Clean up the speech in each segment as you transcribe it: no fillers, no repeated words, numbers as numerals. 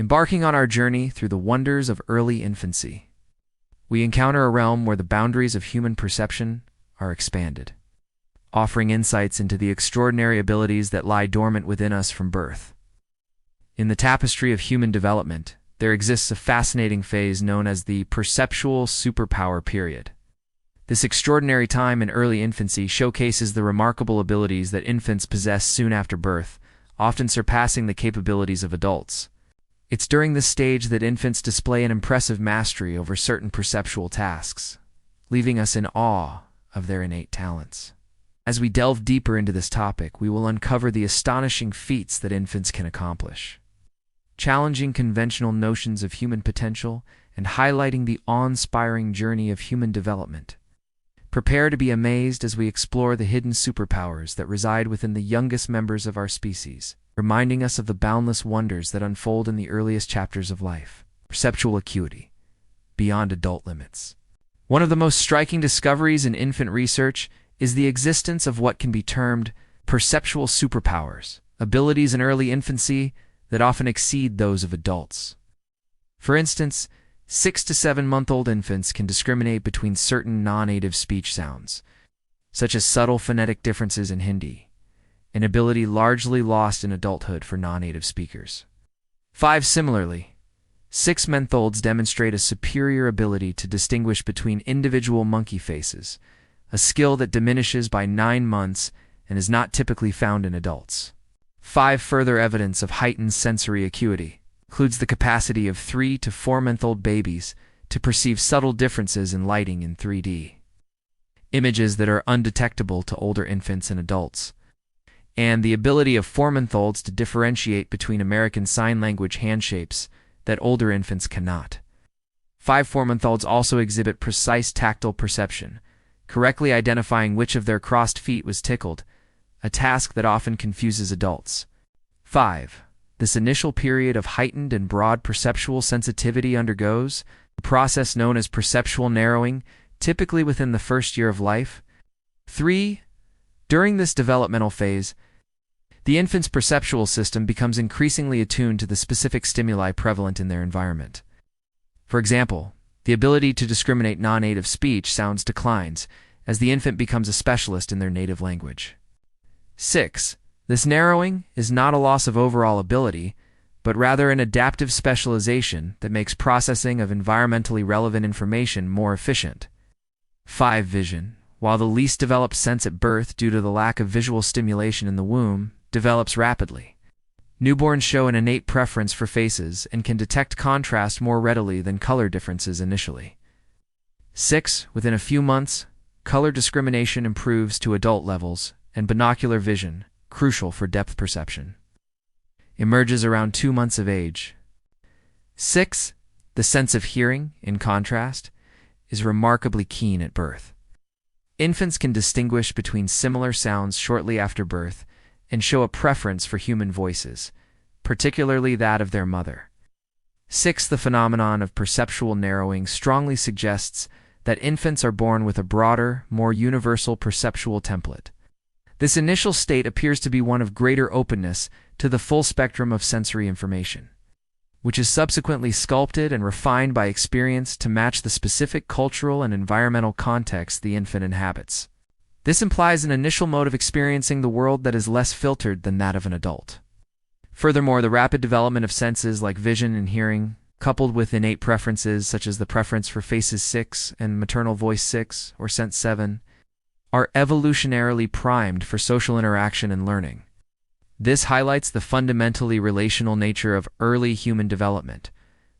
Embarking on our journey through the wonders of early infancy, we encounter a realm where the boundaries of human perception are expanded, offering insights into the extraordinary abilities that lie dormant within us from birth. In the tapestry of human development, there exists a fascinating phase known as the perceptual superpower period. This extraordinary time in early infancy showcases the remarkable abilities that infants possess soon after birth, often surpassing the capabilities of adults. It's during this stage that infants display an impressive mastery over certain perceptual tasks, leaving us in awe of their innate talents. As we delve deeper into this topic, we will uncover the astonishing feats that infants can accomplish, challenging conventional notions of human potential and highlighting the awe-inspiring journey of human development. Prepare to be amazed as we explore the hidden superpowers that reside within the youngest members of our species, reminding us of the boundless wonders that unfold in the earliest chapters of life. Perceptual acuity, beyond adult limits. One of the most striking discoveries in infant research is the existence of what can be termed perceptual superpowers, abilities in early infancy that often exceed those of adults. For instance, 6 to 7-month-old infants can discriminate between certain non-native speech sounds, such as subtle phonetic differences in Hindi, an ability largely lost in adulthood for non-native speakers. 5 Similarly, 6-month-olds demonstrate a superior ability to distinguish between individual monkey faces, a skill that diminishes by 9 months and is not typically found in adults. 5 Further evidence of heightened sensory acuity includes the capacity of 3 to 4-month-old babies to perceive subtle differences in lighting in 3D, images that are undetectable to older infants and adults, and the ability of 4-month-olds to differentiate between American Sign Language hand shapes that older infants cannot. 5 4-month-olds also exhibit precise tactile perception, correctly identifying which of their crossed feet was tickled, a task that often confuses adults. 5. This initial period of heightened and broad perceptual sensitivity undergoes a process known as perceptual narrowing, typically within the first year of life. 3. During this developmental phase, the infant's perceptual system becomes increasingly attuned to the specific stimuli prevalent in their environment. For example, the ability to discriminate non-native speech sounds declines as the infant becomes a specialist in their native language. 6. This narrowing is not a loss of overall ability, but rather an adaptive specialization that makes processing of environmentally relevant information more efficient. 5. Vision. While the least developed sense at birth due to the lack of visual stimulation in the womb develops rapidly, newborns show an innate preference for faces and can detect contrast more readily than color differences initially. 6. Within a few months, color discrimination improves to adult levels, and binocular vision, crucial for depth perception, emerges around 2 months of age. 6. The sense of hearing, in contrast, is remarkably keen at birth. Infants can distinguish between similar sounds shortly after birth and show a preference for human voices, particularly that of their mother. 6. The phenomenon of perceptual narrowing strongly suggests that infants are born with a broader, more universal perceptual template. This initial state appears to be one of greater openness to the full spectrum of sensory information, which is subsequently sculpted and refined by experience to match the specific cultural and environmental context the infant inhabits. This implies an initial mode of experiencing the world that is less filtered than that of an adult. Furthermore, the rapid development of senses like vision and hearing, coupled with innate preferences such as the preference for faces 6 and maternal voice 6 or sense 7, are evolutionarily primed for social interaction and learning. This highlights the fundamentally relational nature of early human development,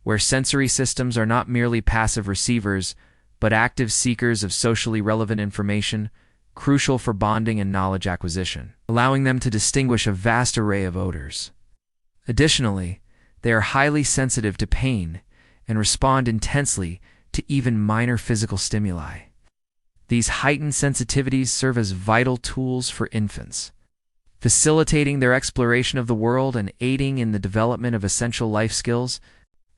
where sensory systems are not merely passive receivers, but active seekers of socially relevant information, crucial for bonding and knowledge acquisition, allowing them to distinguish a vast array of odors. Additionally, they are highly sensitive to pain and respond intensely to even minor physical stimuli. These heightened sensitivities serve as vital tools for infants, facilitating their exploration of the world and aiding in the development of essential life skills.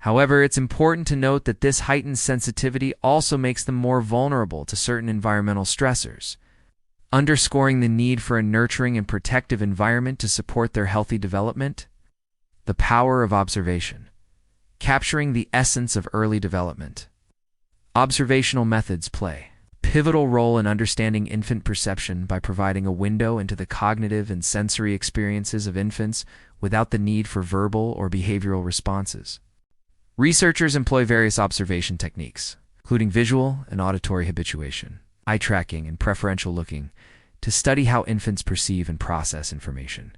However, it's important to note that this heightened sensitivity also makes them more vulnerable to certain environmental stressors, underscoring the need for a nurturing and protective environment to support their healthy development. The power of observation. capturing the essence of early development. Observational methods play a pivotal role in understanding infant perception by providing a window into the cognitive and sensory experiences of infants without the need for verbal or behavioral responses. Researchers employ various observation techniques, including visual and auditory habituation, eye tracking, and preferential looking, to study how infants perceive and process information.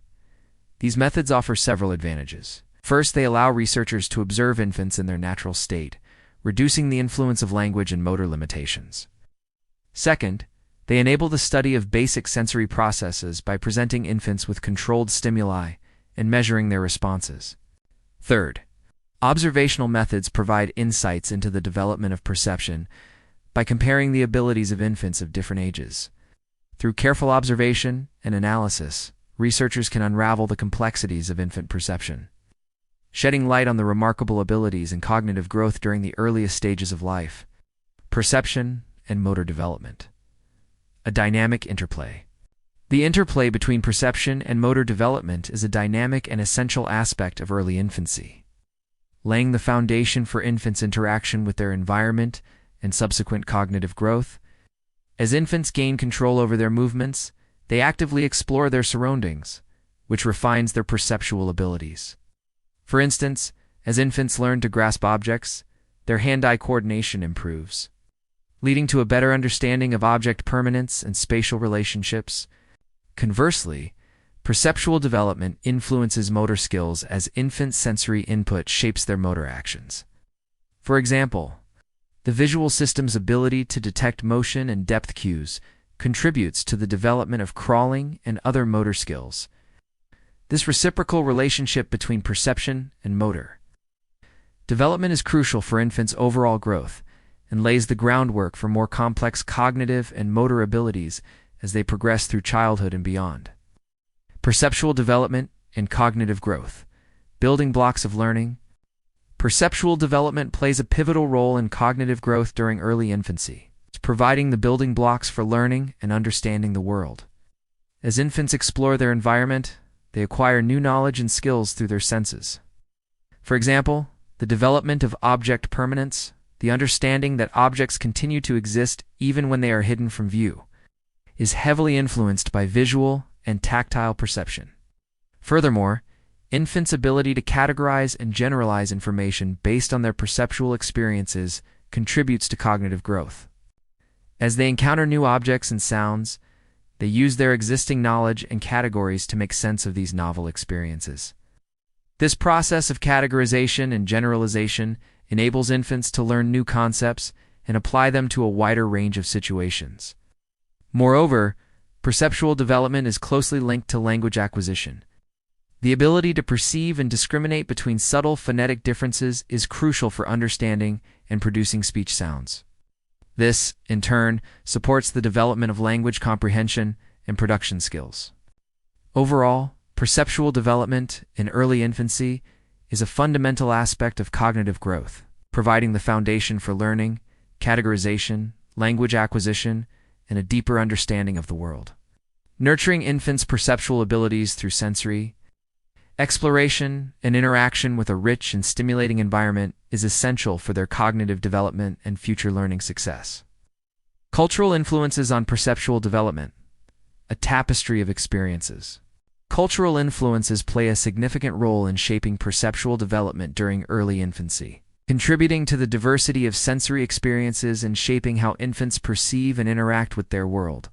These methods offer several advantages. First, they allow researchers to observe infants in their natural state, reducing the influence of language and motor limitations. Second, they enable the study of basic sensory processes by presenting infants with controlled stimuli and measuring their responses. Third, observational methods provide insights into the development of perception by comparing the abilities of infants of different ages. Through careful observation and analysis, researchers can unravel the complexities of infant perception, shedding light on the remarkable abilities and cognitive growth during the earliest stages of life. Perception and motor development. A dynamic interplay. The interplay between perception and motor development is a dynamic and essential aspect of early infancy, laying the foundation for infants' interaction with their environment and subsequent cognitive growth. As infants gain control over their movements, they actively explore their surroundings, which refines their perceptual abilities. For instance, as infants learn to grasp objects, their hand-eye coordination improves, leading to a better understanding of object permanence and spatial relationships. Conversely, perceptual development influences motor skills as infant sensory input shapes their motor actions. For example, the visual system's ability to detect motion and depth cues contributes to the development of crawling and other motor skills. This reciprocal relationship between perception and motor development is crucial for infants' overall growth and lays the groundwork for more complex cognitive and motor abilities as they progress through childhood and beyond. Perceptual development and cognitive growth. Building blocks of learning. Perceptual development plays a pivotal role in cognitive growth during early infancy, providing the building blocks for learning and understanding the world. As infants explore their environment, they acquire new knowledge and skills through their senses. For example, the development of object permanence, the understanding that objects continue to exist even when they are hidden from view, is heavily influenced by visual and tactile perception. Furthermore, infants' ability to categorize and generalize information based on their perceptual experiences contributes to cognitive growth. As they encounter new objects and sounds, they use their existing knowledge and categories to make sense of these novel experiences. This process of categorization and generalization enables infants to learn new concepts and apply them to a wider range of situations. Moreover, perceptual development is closely linked to language acquisition. The ability to perceive and discriminate between subtle phonetic differences is crucial for understanding and producing speech sounds. This, in turn, supports the development of language comprehension and production skills. Overall, perceptual development in early infancy is a fundamental aspect of cognitive growth, providing the foundation for learning, categorization, language acquisition, and a deeper understanding of the world. Nurturing infants' perceptual abilities through sensory exploration and interaction with a rich and stimulating environment is essential for their cognitive development and future learning success. Cultural influences on perceptual development. A tapestry of experiences. Cultural influences play a significant role in shaping perceptual development during early infancy, contributing to the diversity of sensory experiences and shaping how infants perceive and interact with their world.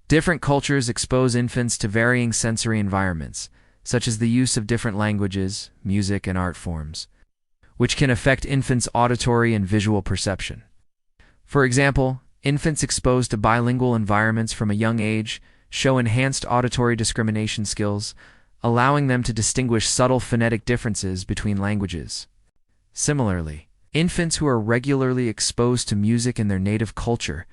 Different cultures expose infants to varying sensory environments, such as the use of different languages, music, and art forms, which can affect infants' auditory and visual perception. For example, infants exposed to bilingual environments from a young age show enhanced auditory discrimination skills, allowing them to distinguish subtle phonetic differences between languages. Similarly, infants who are regularly exposed to music in their native culture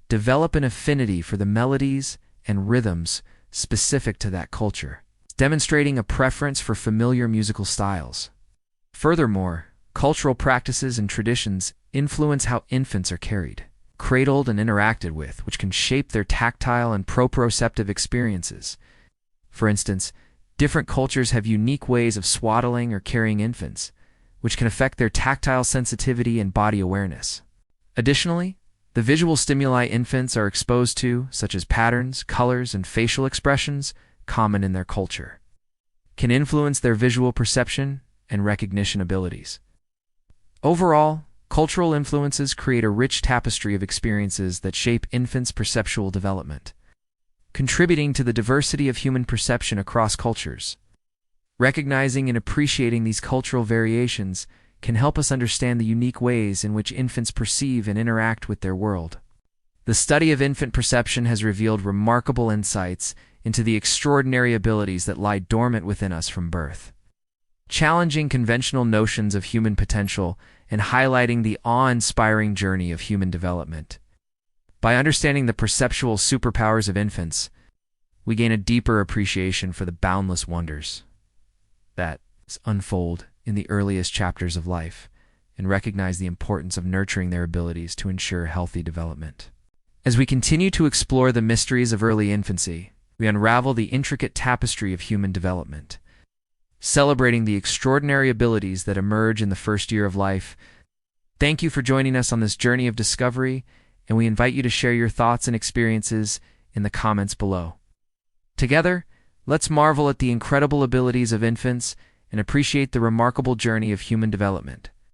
develop an affinity for the melodies and rhythms specific to that culture, demonstrating a preference for familiar musical styles. Furthermore, cultural practices and traditions influence how infants are carried, cradled, and interacted with, which can shape their tactile and proprioceptive experiences. For instance, different cultures have unique ways of swaddling or carrying infants, which can affect their tactile sensitivity and body awareness. Additionally, the visual stimuli infants are exposed to, such as patterns, colors, and facial expressions common in their culture, can influence their visual perception and recognition abilities. Overall, cultural influences create a rich tapestry of experiences that shape infants' perceptual development, contributing to the diversity of human perception across cultures. Recognizing and appreciating these cultural variations can help us understand the unique ways in which infants perceive and interact with their world. The study of infant perception has revealed remarkable insights into the extraordinary abilities that lie dormant within us from birth, challenging conventional notions of human potential and highlighting the awe-inspiring journey of human development. By understanding the perceptual superpowers of infants, we gain a deeper appreciation for the boundless wonders that unfold in the earliest chapters of life, and recognize the importance of nurturing their abilities to ensure healthy development. As we continue to explore the mysteries of early infancy, we unravel the intricate tapestry of human development, celebrating the extraordinary abilities that emerge in the first year of life. Thank you for joining us on this journey of discovery, and we invite you to share your thoughts and experiences in the comments below. Together, let's marvel at the incredible abilities of infants and appreciate the remarkable journey of human development.